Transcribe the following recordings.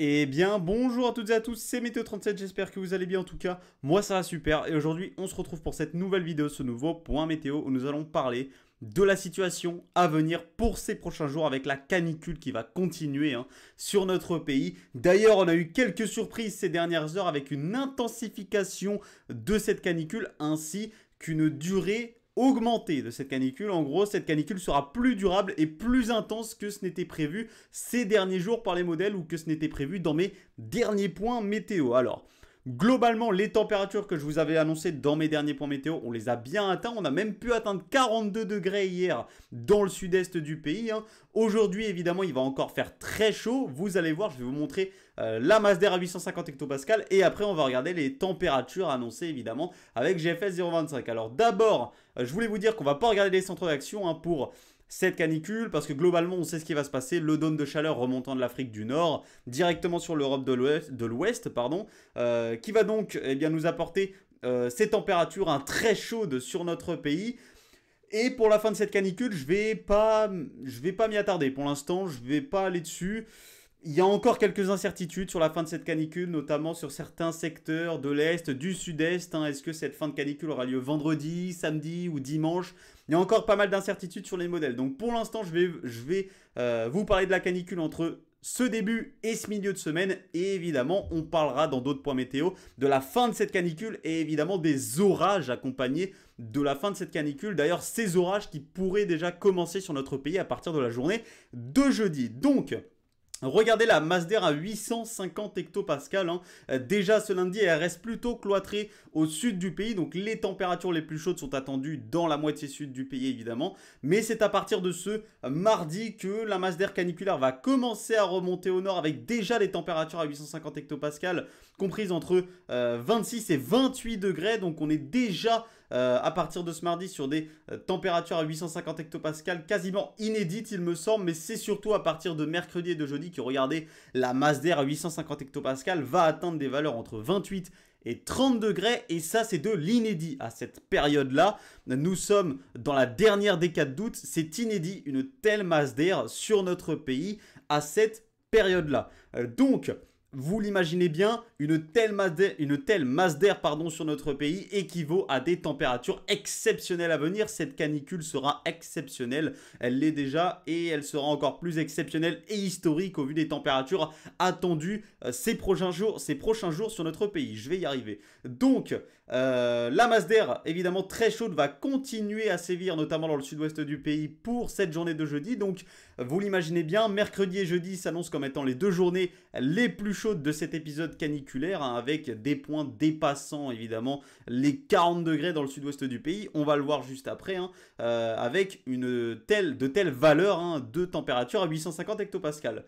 Eh bien, bonjour à toutes et à tous, c'est Météo37, j'espère que vous allez bien en tout cas. Moi ça va super et aujourd'hui on se retrouve pour cette nouvelle vidéo, ce nouveau point météo où nous allons parler de la situation à venir pour ces prochains jours avec la canicule qui va continuer sur notre pays. D'ailleurs, on a eu quelques surprises ces dernières heures avec une intensification de cette canicule ainsi qu'une durée augmentée de cette canicule. En gros, cette canicule sera plus durable et plus intense que ce n'était prévu ces derniers jours par les modèles ou que ce n'était prévu dans mes derniers points météo. Alors, globalement, les températures que je vous avais annoncées dans mes derniers points météo, on les a bien atteints. On a même pu atteindre 42 degrés hier dans le sud-est du pays. Aujourd'hui, évidemment, il va encore faire très chaud. Vous allez voir, je vais vous montrer la masse d'air à 850 hectopascales. Et après, on va regarder les températures annoncées, évidemment, avec GFS 0,25. Alors d'abord, je voulais vous dire qu'on ne va pas regarder les centres d'action pour cette canicule, parce que globalement on sait ce qui va se passer, le dôme de chaleur remontant de l'Afrique du Nord directement sur l'Europe de l'Ouest, qui va donc nous apporter ces températures très chaudes sur notre pays. Et pour la fin de cette canicule, je vais pas m'y attarder. Pour l'instant, je vais pas aller dessus. Il y a encore quelques incertitudes sur la fin de cette canicule, notamment sur certains secteurs de l'Est, du Sud-Est. Est-ce que cette fin de canicule aura lieu vendredi, samedi ou dimanche? Il y a encore pas mal d'incertitudes sur les modèles. Donc pour l'instant, je vais vous parler de la canicule entre ce début et ce milieu de semaine. Et évidemment, on parlera dans d'autres points météo de la fin de cette canicule et évidemment des orages accompagnés de la fin de cette canicule. D'ailleurs, ces orages qui pourraient déjà commencer sur notre pays à partir de la journée de jeudi. Donc, regardez la masse d'air à 850 hectopascales. Déjà ce lundi, elle reste plutôt cloîtrée au sud du pays. Donc les températures les plus chaudes sont attendues dans la moitié sud du pays évidemment. Mais c'est à partir de ce mardi que la masse d'air caniculaire va commencer à remonter au nord avec déjà les températures à 850 hectopascales comprises entre 26 et 28 degrés. Donc on est déjà à partir de ce mardi sur des températures à 850 hectopascales quasiment inédites il me semble, mais c'est surtout à partir de mercredi et de jeudi que regardez la masse d'air à 850 hectopascales va atteindre des valeurs entre 28 et 30 degrés et ça c'est de l'inédit à cette période-là. Nous sommes dans la dernière décade d'août, c'est inédit une telle masse d'air sur notre pays à cette période-là. Donc vous l'imaginez bien, une telle masse d'air sur notre pays équivaut à des températures exceptionnelles à venir. Cette canicule sera exceptionnelle, elle l'est déjà et elle sera encore plus exceptionnelle et historique au vu des températures attendues ces prochains jours sur notre pays. Je vais y arriver. Donc, la masse d'air évidemment très chaude va continuer à sévir notamment dans le sud-ouest du pays pour cette journée de jeudi. Donc, vous l'imaginez bien, mercredi et jeudi s'annoncent comme étant les deux journées les plus chaudes de cet épisode caniculaire avec des points dépassant évidemment les 40 degrés dans le sud-ouest du pays. On va le voir juste après avec de telles valeurs de température à 850 hectopascales.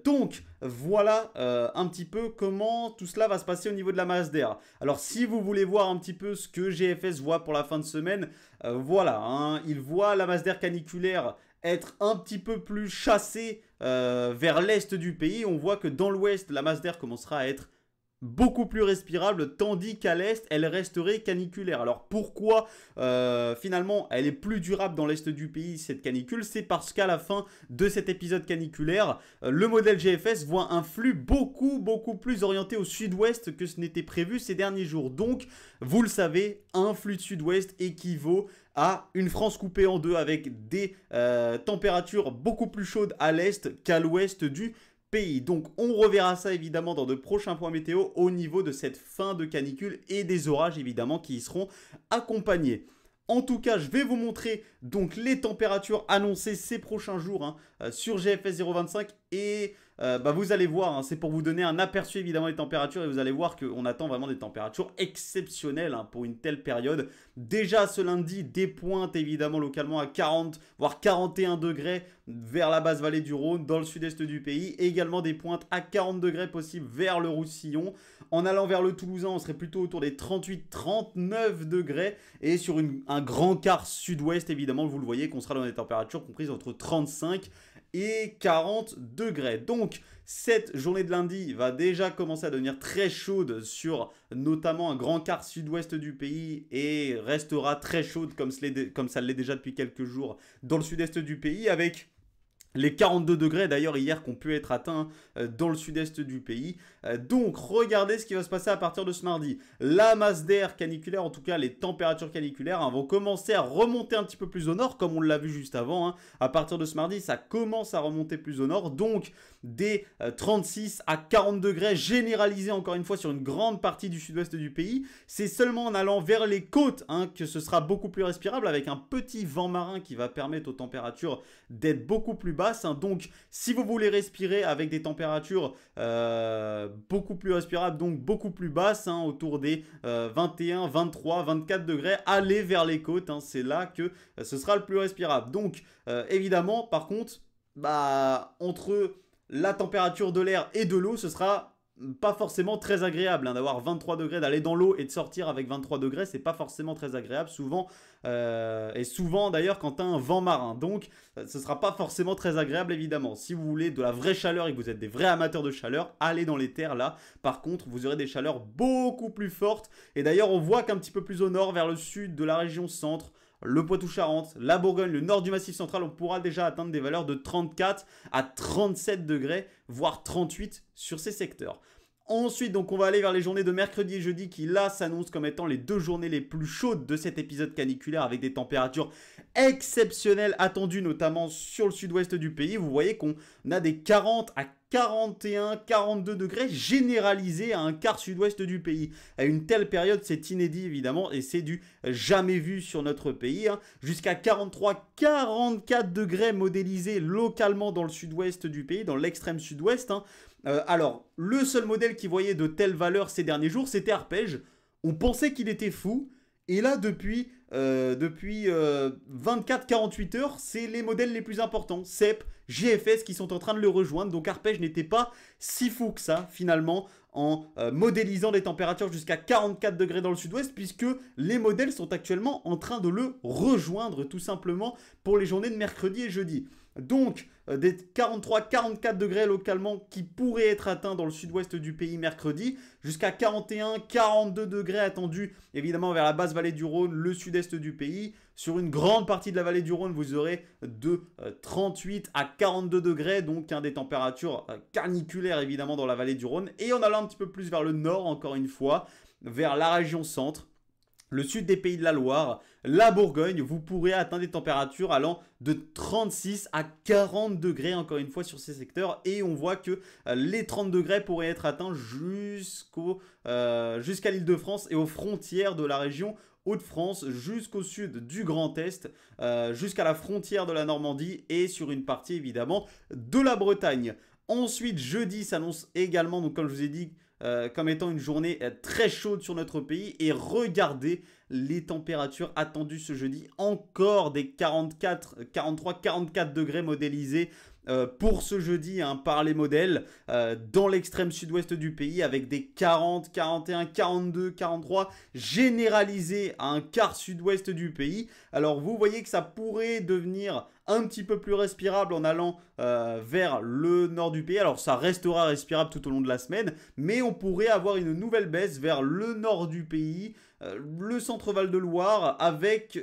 Donc voilà un petit peu comment tout cela va se passer au niveau de la masse d'air. Alors si vous voulez voir un petit peu ce que GFS voit pour la fin de semaine, voilà, il voit la masse d'air caniculaire être un petit peu plus chassée vers l'est du pays. On voit que dans l'ouest, la masse d'air commencera à être beaucoup plus respirable, tandis qu'à l'est, elle resterait caniculaire. Alors pourquoi finalement elle est plus durable dans l'est du pays, cette canicule? C'est parce qu'à la fin de cet épisode caniculaire, le modèle GFS voit un flux beaucoup plus orienté au sud-ouest que ce n'était prévu ces derniers jours. Donc, vous le savez, un flux de sud-ouest équivaut à une France coupée en deux avec des températures beaucoup plus chaudes à l'est qu'à l'ouest du pays. Donc on reverra ça évidemment dans de prochains points météo au niveau de cette fin de canicule et des orages évidemment qui y seront accompagnés. En tout cas, je vais vous montrer donc les températures annoncées ces prochains jours sur GFS 0,25 et vous allez voir, c'est pour vous donner un aperçu évidemment des températures et vous allez voir qu'on attend vraiment des températures exceptionnelles pour une telle période. Déjà ce lundi, des pointes évidemment localement à 40 voire 41 degrés vers la basse vallée du Rhône dans le sud-est du pays. Et également des pointes à 40 degrés possibles vers le Roussillon. En allant vers le Toulousain, on serait plutôt autour des 38-39 degrés et sur un grand quart sud-ouest évidemment, vous le voyez qu'on sera dans des températures comprises entre 35 et 40 degrés. Donc cette journée de lundi va déjà commencer à devenir très chaude sur notamment un grand quart sud-ouest du pays et restera très chaude comme ça l'est déjà depuis quelques jours dans le sud-est du pays avec Les 42 degrés d'ailleurs hier qui ont pu être atteints dans le sud-est du pays. Donc regardez ce qui va se passer à partir de ce mardi. La masse d'air caniculaire, en tout cas les températures caniculaires vont commencer à remonter un petit peu plus au nord comme on l'a vu juste avant. À partir de ce mardi ça commence à remonter plus au nord. Donc des 36 à 40 degrés généralisés encore une fois sur une grande partie du sud-ouest du pays. C'est seulement en allant vers les côtes que ce sera beaucoup plus respirable avec un petit vent marin qui va permettre aux températures d'être beaucoup plus basse. Donc si vous voulez respirer avec des températures beaucoup plus respirables, donc beaucoup plus basses, autour des 21, 23, 24 degrés, allez vers les côtes, c'est là que ce sera le plus respirable. Donc évidemment par contre, entre la température de l'air et de l'eau, ce sera pas forcément très agréable d'avoir 23 degrés, d'aller dans l'eau et de sortir avec 23 degrés, c'est pas forcément très agréable souvent, et souvent d'ailleurs quand tu as un vent marin, donc ce sera pas forcément très agréable évidemment. Si vous voulez de la vraie chaleur et que vous êtes des vrais amateurs de chaleur, allez dans les terres là, par contre vous aurez des chaleurs beaucoup plus fortes, et d'ailleurs on voit qu'un petit peu plus au nord, vers le sud de la région centre, le Poitou-Charentes, la Bourgogne, le nord du Massif central, on pourra déjà atteindre des valeurs de 34 à 37 degrés, voire 38 sur ces secteurs. Ensuite, donc on va aller vers les journées de mercredi et jeudi qui là s'annoncent comme étant les 2 journées les plus chaudes de cet épisode caniculaire avec des températures exceptionnelles attendues notamment sur le sud-ouest du pays. Vous voyez qu'on a des 40 à 41, 42 degrés généralisés à un quart sud-ouest du pays. À une telle période, c'est inédit évidemment et c'est du jamais vu sur notre pays. Jusqu'à 43, 44 degrés modélisés localement dans le sud-ouest du pays, dans l'extrême sud-ouest. Alors, le seul modèle qui voyait de telles valeurs ces derniers jours, c'était Arpège. On pensait qu'il était fou. Et là, depuis 24-48 heures, c'est les modèles les plus importants. CEP, GFS qui sont en train de le rejoindre. Donc Arpège n'était pas si fou que ça, finalement, en modélisant des températures jusqu'à 44 degrés dans le sud-ouest, puisque les modèles sont actuellement en train de le rejoindre, tout simplement, pour les journées de mercredi et jeudi. Donc, des 43-44 degrés localement qui pourraient être atteints dans le sud-ouest du pays mercredi, jusqu'à 41-42 degrés attendus évidemment vers la basse vallée du Rhône, le sud-est du pays. Sur une grande partie de la vallée du Rhône, vous aurez de 38 à 42 degrés, donc des températures caniculaires évidemment dans la vallée du Rhône. Et en allant un petit peu plus vers le nord, encore une fois, vers la région centre, le sud des Pays de la Loire, la Bourgogne, vous pourrez atteindre des températures allant de 36 à 40 degrés encore une fois sur ces secteurs. Et on voit que les 30 degrés pourraient être atteints jusqu'à l'Île-de-France et aux frontières de la région Hauts-de-France, jusqu'au sud du Grand Est, jusqu'à la frontière de la Normandie et sur une partie évidemment de la Bretagne. Ensuite, jeudi s'annonce également, donc comme je vous ai dit, comme étant une journée très chaude sur notre pays. Et regardez les températures attendues ce jeudi. Encore des 43, 44 degrés modélisés pour ce jeudi par les modèles dans l'extrême sud-ouest du pays, avec des 40, 41, 42, 43 généralisés à un quart sud-ouest du pays. Alors vous voyez que ça pourrait devenir un petit peu plus respirable en allant vers le nord du pays. Alors ça restera respirable tout au long de la semaine, mais on pourrait avoir une nouvelle baisse vers le nord du pays, le centre-val de Loire, avec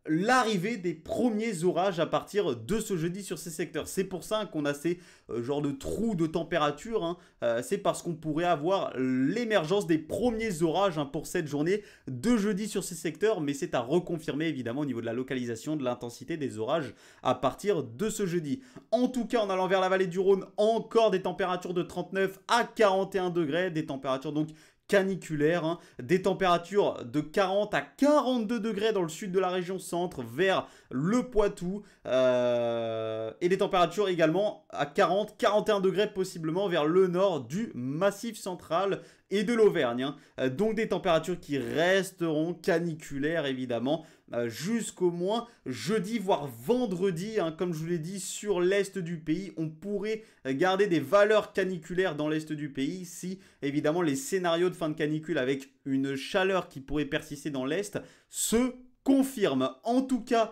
l'arrivée des premiers orages à partir de ce jeudi sur ces secteurs. C'est pour ça qu'on a ces genres de trous de température. C'est parce qu'on pourrait avoir l'émergence des premiers orages pour cette journée de jeudi sur ces secteurs. Mais c'est à reconfirmer évidemment au niveau de la localisation, de l'intensité des orages à partir de ce jeudi. En tout cas, en allant vers la vallée du Rhône, encore des températures de 39 à 41 degrés. Des températures donc caniculaires, des températures de 40 à 42 degrés dans le sud de la région centre vers le Poitou, et des températures également à 40-41 degrés possiblement vers le nord du Massif central et de l'Auvergne. Donc des températures qui resteront caniculaires évidemment jusqu'au moins jeudi voire vendredi, comme je vous l'ai dit, sur l'est du pays. On pourrait garder des valeurs caniculaires dans l'est du pays si évidemment les scénarios de fin de canicule avec une chaleur qui pourrait persister dans l'est se confirment. En tout cas,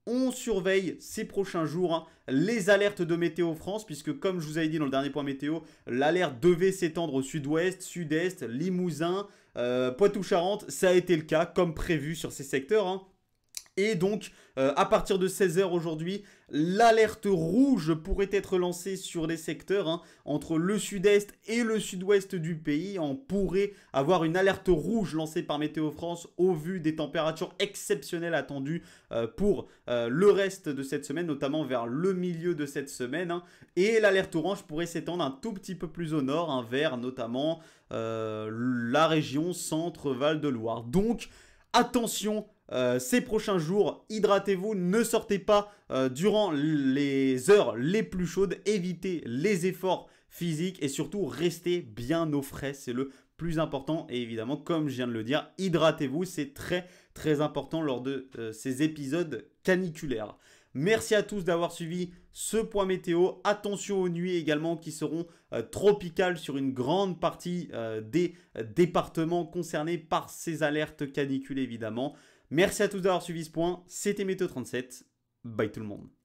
on surveille ces prochains jours les alertes de Météo France, puisque comme je vous avais dit dans le dernier point météo, l'alerte devait s'étendre au sud-ouest, sud-est, Limousin, Poitou-Charentes. Ça a été le cas comme prévu sur ces secteurs. Et donc, à partir de 16 h aujourd'hui, l'alerte rouge pourrait être lancée sur les secteurs hein, entre le sud-est et le sud-ouest du pays. On pourrait avoir une alerte rouge lancée par Météo France au vu des températures exceptionnelles attendues pour le reste de cette semaine, notamment vers le milieu de cette semaine. Hein. Et l'alerte orange pourrait s'étendre un tout petit peu plus au nord, hein, vers notamment la région Centre-Val de Loire. Donc, attention, ces prochains jours, hydratez-vous, ne sortez pas durant les heures les plus chaudes, évitez les efforts physiques et surtout restez bien au frais, c'est le plus important. Et évidemment, comme je viens de le dire, hydratez-vous, c'est très très important lors de ces épisodes caniculaires. Merci à tous d'avoir suivi ce point météo. Attention aux nuits également qui seront tropicales sur une grande partie des départements concernés par ces alertes canicules évidemment. Merci à tous d'avoir suivi ce point. C'était Météo 37. Bye tout le monde.